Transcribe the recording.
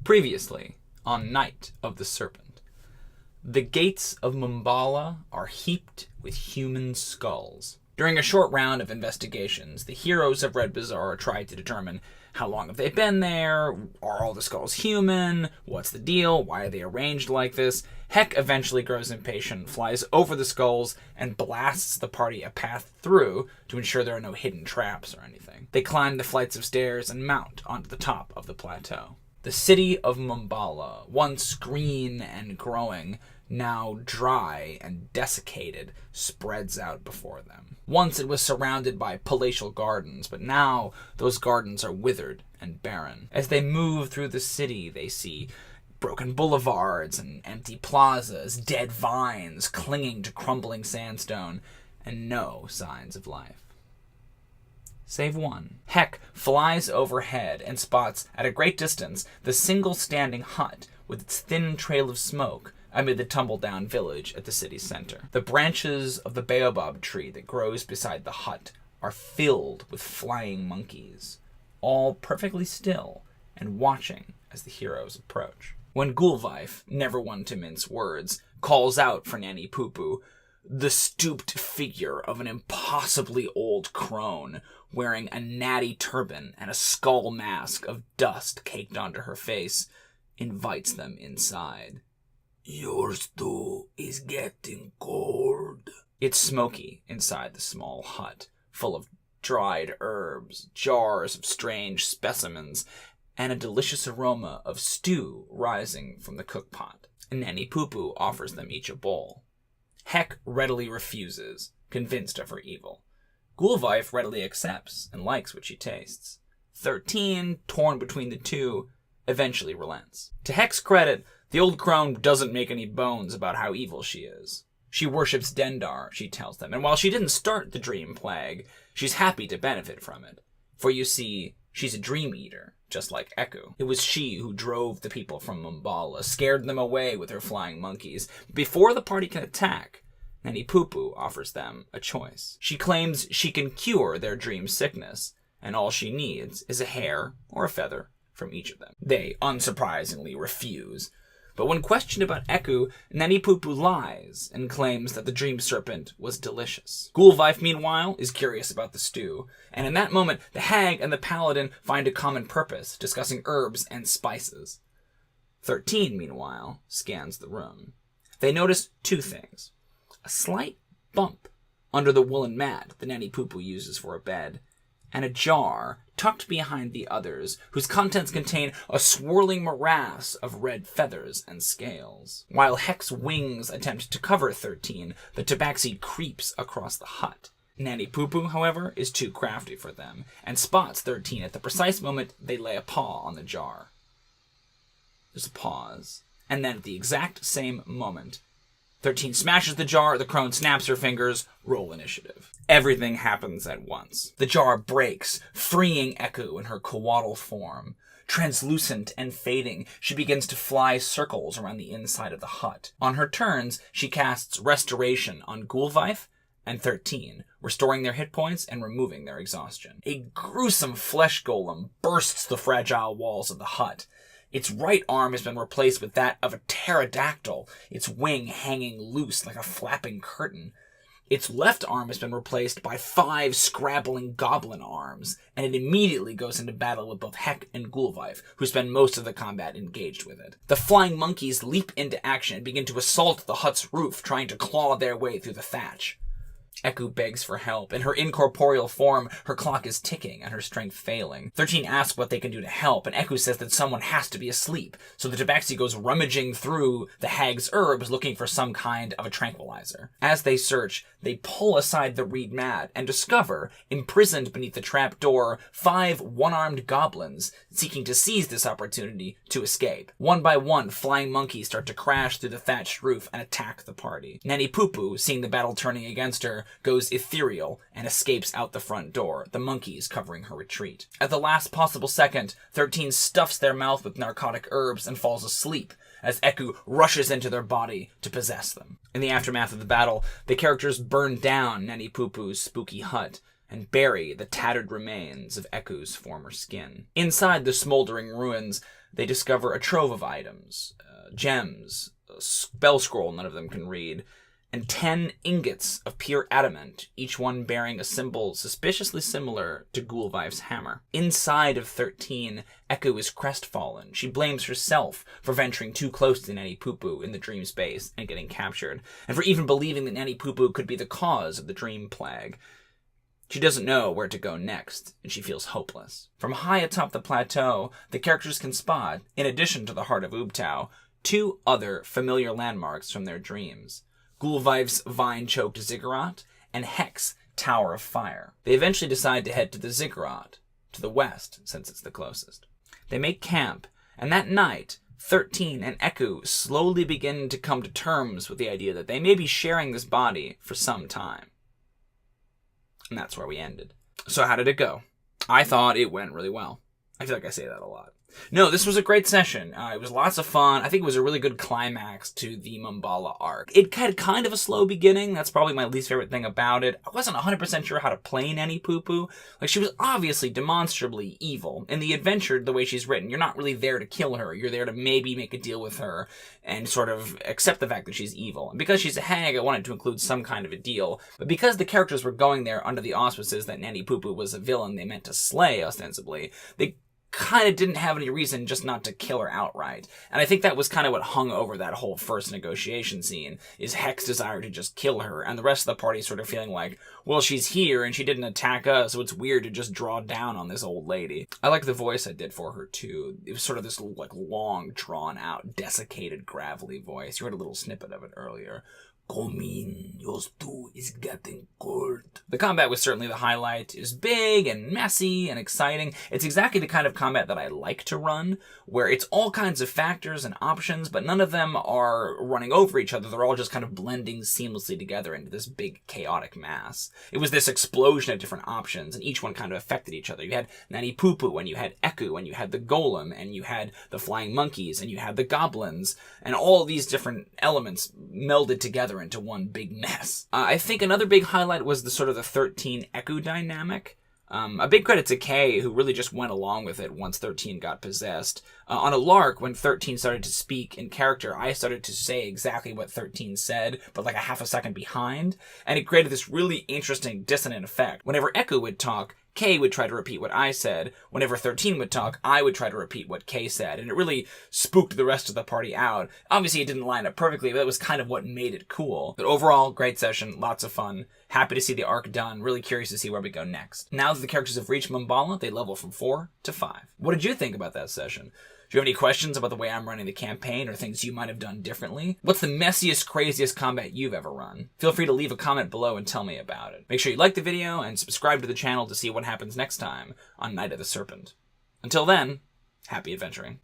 Previously, on Night of the Serpent. The gates of Mbala are heaped with human skulls. During a short round of investigations, the heroes of Red Bazaar try to determine how long have they been there, are all the skulls human, what's the deal, why are they arranged like this. Heck eventually grows impatient, flies over the skulls, and blasts the party a path through to ensure there are no hidden traps or anything. They climb the flights of stairs and mount onto the top of the plateau. The city of Mbala, once green and growing, now dry and desiccated, spreads out before them. Once it was surrounded by palatial gardens, but now those gardens are withered and barren. As they move through the city, they see broken boulevards and empty plazas, dead vines clinging to crumbling sandstone, and no signs of life. Save one. Heck flies overhead and spots at a great distance the single standing hut with its thin trail of smoke amid the tumble-down village at the city's center. The branches of the baobab tree that grows beside the hut are filled with flying monkeys, all perfectly still and watching as the heroes approach. When Gûlwyf, never one to mince words, calls out for Nanny Poo-Poo, the stooped figure of an impossibly old crone, wearing a natty turban and a skull mask of dust caked onto her face, invites them inside. "Your stew is getting cold." It's smoky inside the small hut, full of dried herbs, jars of strange specimens, and a delicious aroma of stew rising from the cookpot. Nanny Poo-Poo offers them each a bowl. Heck readily refuses, convinced of her evil. Gûlwyf readily accepts and likes what she tastes. 13, torn between the two, eventually relents. To Heck's credit, the Old Crone doesn't make any bones about how evil she is. She worships Dendar, she tells them, and while she didn't start the dream plague, she's happy to benefit from it. For you see, she's a dream eater, just like Eku. It was she who drove the people from Mbala, scared them away with her flying monkeys. Before the party can attack, Nanny Poo-Poo offers them a choice. She claims she can cure their dream sickness, and all she needs is a hair or a feather from each of them. They, unsurprisingly, refuse. But when questioned about Eku, Nanny Poo-Poo lies and claims that the dream-serpent was delicious. Gûlwyf, meanwhile, is curious about the stew, and in that moment, the hag and the paladin find a common purpose, discussing herbs and spices. 13, meanwhile, scans the room. They notice two things. A slight bump under the woolen mat that Nanny Poo-Poo uses for a bed, and a jar tucked behind the others, whose contents contain a swirling morass of red feathers and scales. While Heck's wings attempt to cover 13, the tabaxi creeps across the hut. Nanny Poo-Poo, however, is too crafty for them, and spots 13 at the precise moment they lay a paw on the jar. There's a pause, and then at the exact same moment, 13 smashes the jar, the crone snaps her fingers, roll initiative. Everything happens at once. The jar breaks, freeing Eku in her couatl form. Translucent and fading, she begins to fly circles around the inside of the hut. On her turns, she casts Restoration on Gûlwyf and 13, restoring their hit points and removing their exhaustion. A gruesome flesh golem bursts the fragile walls of the hut. Its right arm has been replaced with that of a pterodactyl, its wing hanging loose like a flapping curtain. Its left arm has been replaced by 5 scrabbling goblin arms, and it immediately goes into battle with both Heck and Gûlwyf, who spend most of the combat engaged with it. The flying monkeys leap into action and begin to assault the hut's roof, trying to claw their way through the thatch. Eku begs for help. In her incorporeal form, her clock is ticking and her strength failing. 13 asks what they can do to help, and Eku says that someone has to be asleep, so the tabaxi goes rummaging through the hag's herbs looking for some kind of a tranquilizer. As they search, they pull aside the reed mat and discover, imprisoned beneath the trap door, 5 one-armed goblins seeking to seize this opportunity to escape. One by one, flying monkeys start to crash through the thatched roof and attack the party. Nanny Poo-Poo, seeing the battle turning against her, goes ethereal and escapes out the front door, the monkeys covering her retreat. At the last possible second, 13 stuffs their mouth with narcotic herbs and falls asleep as Eku rushes into their body to possess them. In the aftermath of the battle, the characters burn down Nanny Poo-Poo's spooky hut and bury the tattered remains of Eku's former skin. Inside the smoldering ruins, they discover a trove of items, gems, a spell scroll none of them can read, and 10 ingots of pure adamant, each one bearing a symbol suspiciously similar to Gûlwyf's hammer. Inside of 13, Echo is crestfallen. She blames herself for venturing too close to Nanny Poo-Poo in the dream space and getting captured, and for even believing that Nanny Poo-Poo could be the cause of the dream plague. She doesn't know where to go next, and she feels hopeless. From high atop the plateau, the characters can spot, in addition to the Heart of Ubtao, 2 other familiar landmarks from their dreams: Gûlwyf's vine-choked ziggurat, and Heck's Tower of Fire. They eventually decide to head to the ziggurat, to the west, since it's the closest. They make camp, and that night, 13 and Echo slowly begin to come to terms with the idea that they may be sharing this body for some time. And that's where we ended. So how did it go? I thought it went really well. I feel like I say that a lot. No, this was a great session. It was lots of fun. I think it was a really good climax to the Mbala arc. It had kind of a slow beginning. That's probably my least favorite thing about it. I wasn't 100% sure how to play Nanny Poo-Poo. Like, she was obviously demonstrably evil. In the adventure, the way she's written, you're not really there to kill her. You're there to maybe make a deal with her and sort of accept the fact that she's evil. And because she's a hag, I wanted to include some kind of a deal. But because the characters were going there under the auspices that Nanny Poo-Poo was a villain they meant to slay, ostensibly, they kind of didn't have any reason just not to kill her outright. And I think that was kind of what hung over that whole first negotiation scene, is Heck's desire to just kill her, and the rest of the party sort of feeling like, well, she's here and she didn't attack us, so it's weird to just draw down on this old lady. I like the voice I did for her too. It was sort of this like long, drawn out, desiccated, gravelly voice. You heard a little snippet of it earlier. Come in, your stew is getting cold. The combat was certainly the highlight. It was big and messy and exciting. It's exactly the kind of combat that I like to run, where it's all kinds of factors and options, but none of them are running over each other. They're all just kind of blending seamlessly together into this big chaotic mass. It was this explosion of different options, and each one kind of affected each other. You had Nanny Poo-Poo, and you had Echo, and you had the golem, and you had the flying monkeys, and you had the goblins, and all these different elements melded together into one big mess. I think another big highlight was the sort of the 13 Echo dynamic. A big credit to Kay, who really just went along with it once 13 got possessed. On a lark, when 13 started to speak in character, I started to say exactly what 13 said, but like a half a second behind, and it created this really interesting dissonant effect. Whenever Echo would talk, Kay would try to repeat what I said. Whenever 13 would talk, I would try to repeat what Kay said, and it really spooked the rest of the party out. Obviously, it didn't line up perfectly, but that was kind of what made it cool. But overall, great session, lots of fun. Happy to see the arc done, really curious to see where we go next. Now that the characters have reached Mbala, they level from 4 to 5. What did you think about that session? Do you have any questions about the way I'm running the campaign or things you might have done differently? What's the messiest, craziest combat you've ever run? Feel free to leave a comment below and tell me about it. Make sure you like the video and subscribe to the channel to see what happens next time on Night of the Serpent. Until then, happy adventuring.